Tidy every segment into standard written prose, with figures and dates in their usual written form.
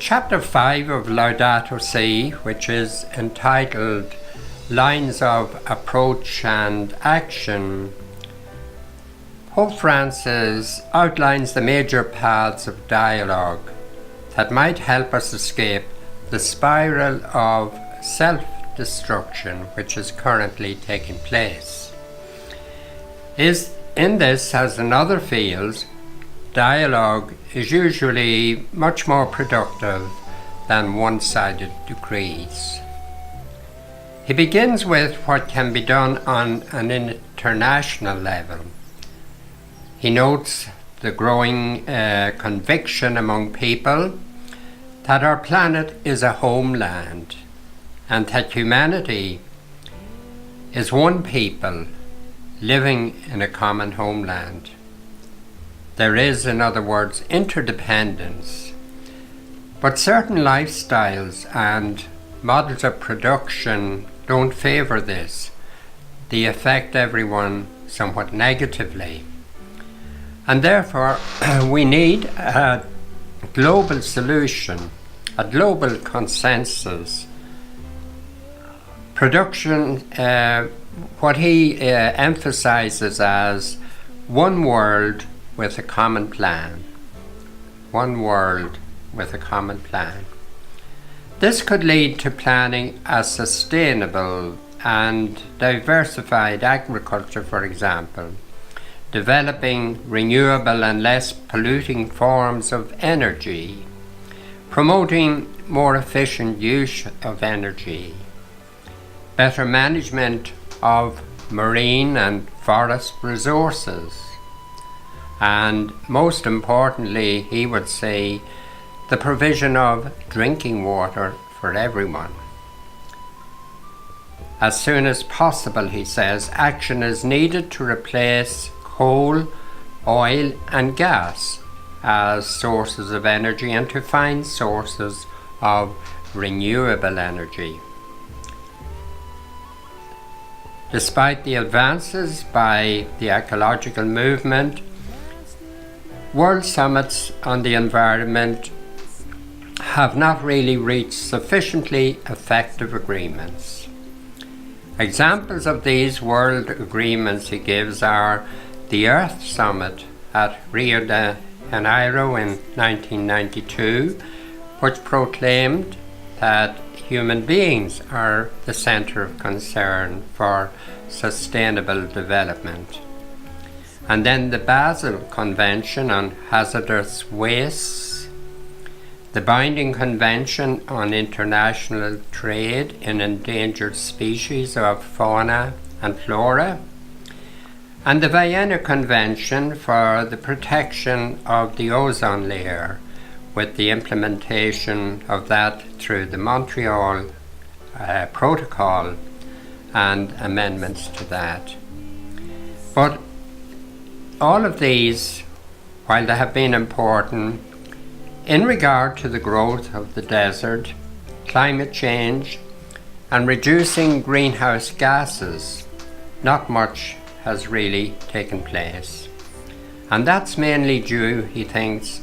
chapter 5 of Laudato Si, which is entitled Lines of Approach and Action, Pope Francis outlines the major paths of dialogue that might help us escape the spiral of self-destruction which is currently taking place. In this, as in other fields, dialogue is usually much more productive than one-sided decrees. He begins with what can be done on an international level. He notes the growing conviction among people that our planet is a homeland and that humanity is one people living in a common homeland. There is, in other words, interdependence, but certain lifestyles and models of production don't favour this. They affect everyone somewhat negatively. And therefore, we need a global solution, a global consensus. Production, what he emphasises as one world with a common plan. One world with a common plan. This could lead to planning a sustainable and diversified agriculture, for example, developing renewable and less polluting forms of energy, promoting more efficient use of energy, better management of marine and forest resources, and most importantly, he would say, the provision of drinking water for everyone. As soon as possible, he says, action is needed to replace coal, oil and gas as sources of energy and to find sources of renewable energy. Despite the advances by the ecological movement, world summits on the environment have not really reached sufficiently effective agreements. Examples of these world agreements he gives are the Earth Summit at Rio de Janeiro in 1992, which proclaimed that human beings are the centre of concern for sustainable development. And then the Basel Convention on Hazardous Wastes, the Binding Convention on International Trade in Endangered Species of Fauna and Flora, and the Vienna Convention for the Protection of the Ozone Layer, with the implementation of that through the Montreal Protocol and amendments to that. But all of these, while they have been important, in regard to the growth of the desert, climate change, and reducing greenhouse gases, not much has really taken place. And that's mainly due, he thinks,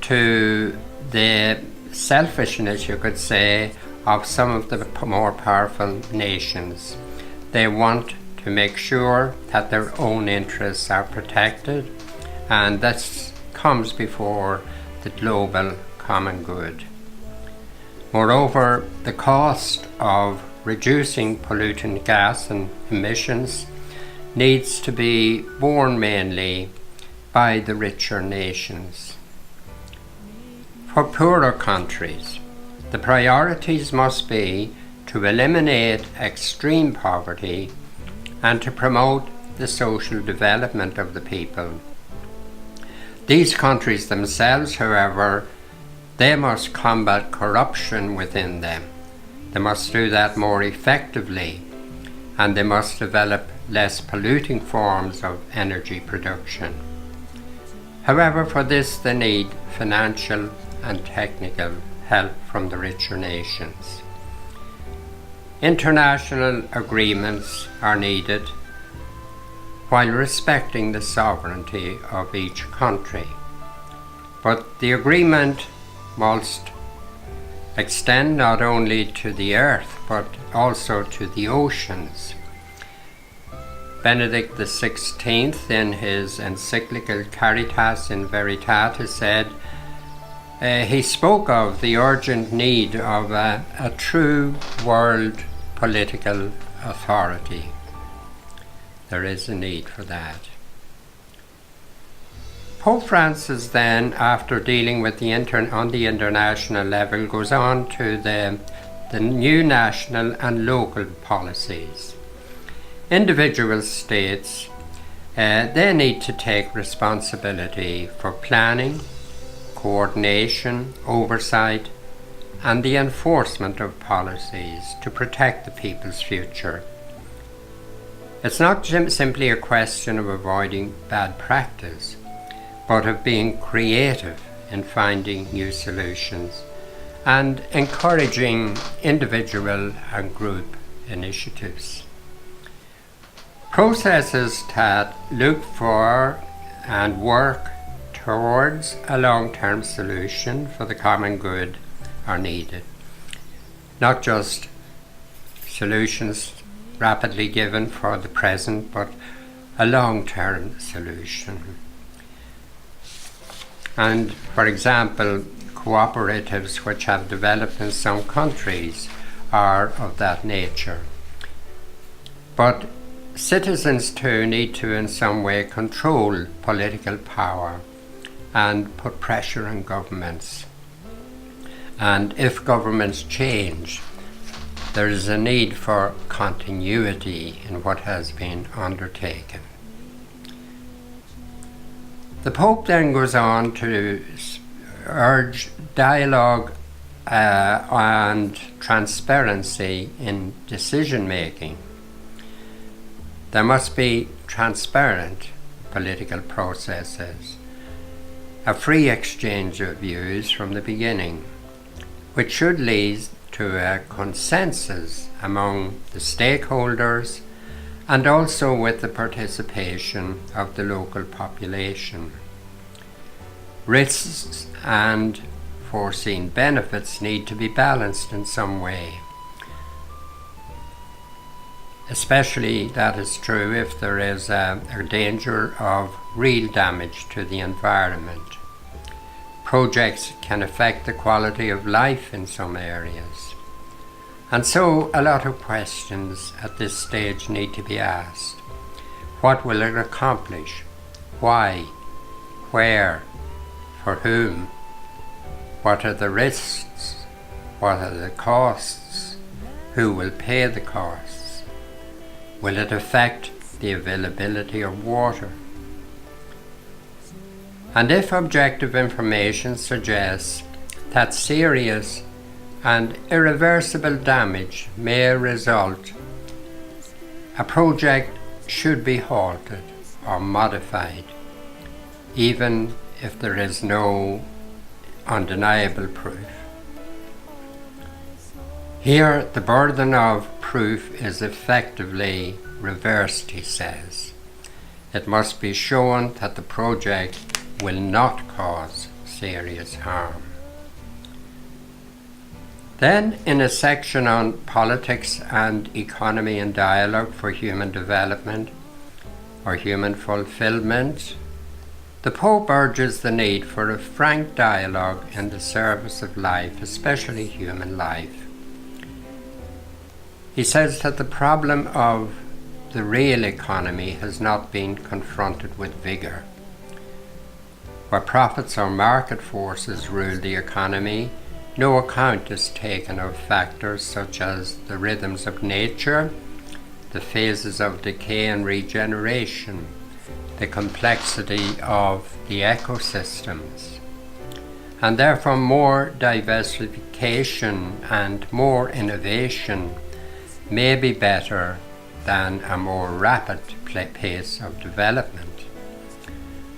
to the selfishness, you could say, of some of the more powerful nations. They want to make sure that their own interests are protected, and this comes before the global common good. Moreover, the cost of reducing pollutant gas and emissions needs to be borne mainly by the richer nations. For poorer countries, the priorities must be to eliminate extreme poverty and to promote the social development of the people. These countries themselves, however, they must combat corruption within them. They must do that more effectively, and they must develop less polluting forms of energy production. However, for this they need financial and technical help from the richer nations. International agreements are needed while respecting the sovereignty of each country. But the agreement must extend not only to the earth but also to the oceans. Benedict XVI, in his encyclical Caritas in Veritate, said he spoke of the urgent need of a true world political authority. There is a need for that. Pope Francis then, after dealing with on the international level, goes on to the new national and local policies. Individual states, they need to take responsibility for planning, coordination, oversight, and the enforcement of policies to protect the people's future. It's not simply a question of avoiding bad practice, but of being creative in finding new solutions and encouraging individual and group initiatives. Processes that look for and work towards a long-term solution for the common good are needed. Not just solutions rapidly given for the present, but a long-term solution. And, for example, cooperatives which have developed in some countries are of that nature. But citizens too need to in some way control political power and put pressure on governments. And if governments change, there is a need for continuity in what has been undertaken. The Pope then goes on to urge dialogue and transparency in decision making. There must be transparent political processes, a free exchange of views from the beginning, which should lead to a consensus among the stakeholders and also with the participation of the local population. Risks and foreseen benefits need to be balanced in some way. Especially that is true if there is a danger of real damage to the environment. Projects can affect the quality of life in some areas. And so a lot of questions at this stage need to be asked. What will it accomplish? Why? Where? For whom? What are the risks? What are the costs? Who will pay the costs? Will it affect the availability of water? And if objective information suggests that serious and irreversible damage may result, a project should be halted or modified, even if there is no undeniable proof. Here, the burden of proof is effectively reversed, he says. It must be shown that the project will not cause serious harm. Then, in a section on politics and economy and dialogue for human development or human fulfillment, the Pope urges the need for a frank dialogue in the service of life, especially human life. He says that the problem of the real economy has not been confronted with vigour. Where profits or market forces rule the economy, no account is taken of factors such as the rhythms of nature, the phases of decay and regeneration, the complexity of the ecosystems, and therefore more diversification and more innovation may be better than a more rapid pace of development.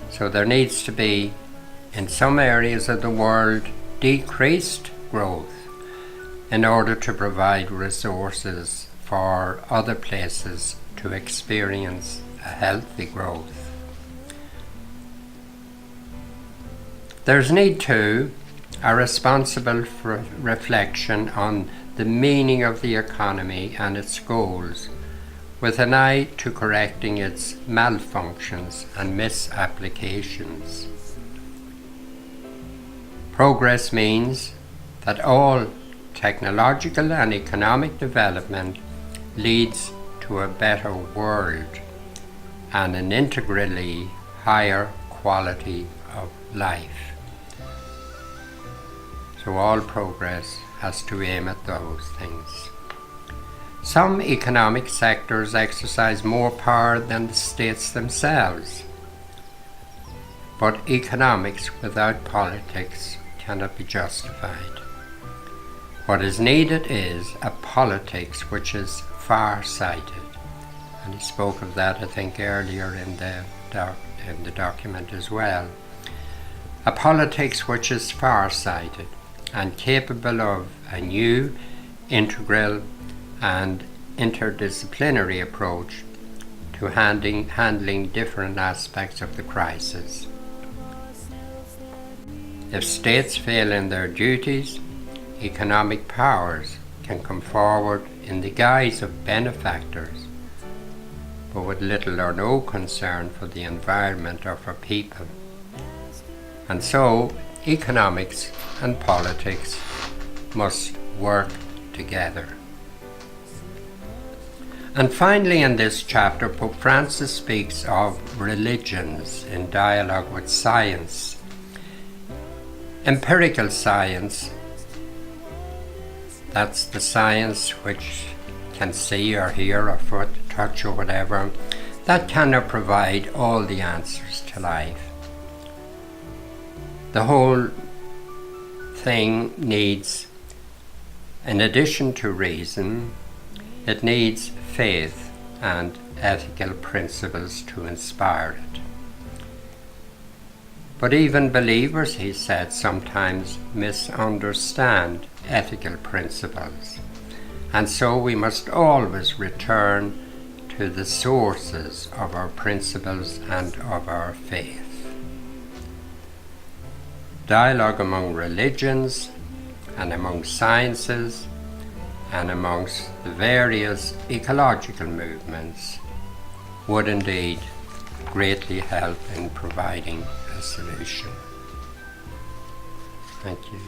So there needs to be, in some areas of the world, decreased growth in order to provide resources for other places to experience a healthy growth. There's need too a responsible reflection on the meaning of the economy and its goals, with an eye to correcting its malfunctions and misapplications. Progress means that all technological and economic development leads to a better world and an integrally higher quality of life. So all progress has to aim at those things. Some economic sectors exercise more power than the states themselves, but economics without politics cannot be justified. What is needed is a politics which is far-sighted, and he spoke of that, I think, earlier in the document as well. A politics which is far-sighted and capable of a new, integral and interdisciplinary approach to handling different aspects of the crisis. If states fail in their duties, economic powers can come forward in the guise of benefactors, but with little or no concern for the environment or for people. And so, economics and politics must work together. And finally, in this chapter, Pope Francis speaks of religions in dialogue with science. Empirical science, that's the science which can see or hear or foot, touch or whatever, that cannot provide all the answers to life. The whole thing needs, in addition to reason, it needs faith and ethical principles to inspire it. But even believers, he said, sometimes misunderstand ethical principles, and so we must always return to the sources of our principles and of our faith. Dialogue among religions and among sciences and amongst the various ecological movements would indeed greatly help in providing a solution. Thank you.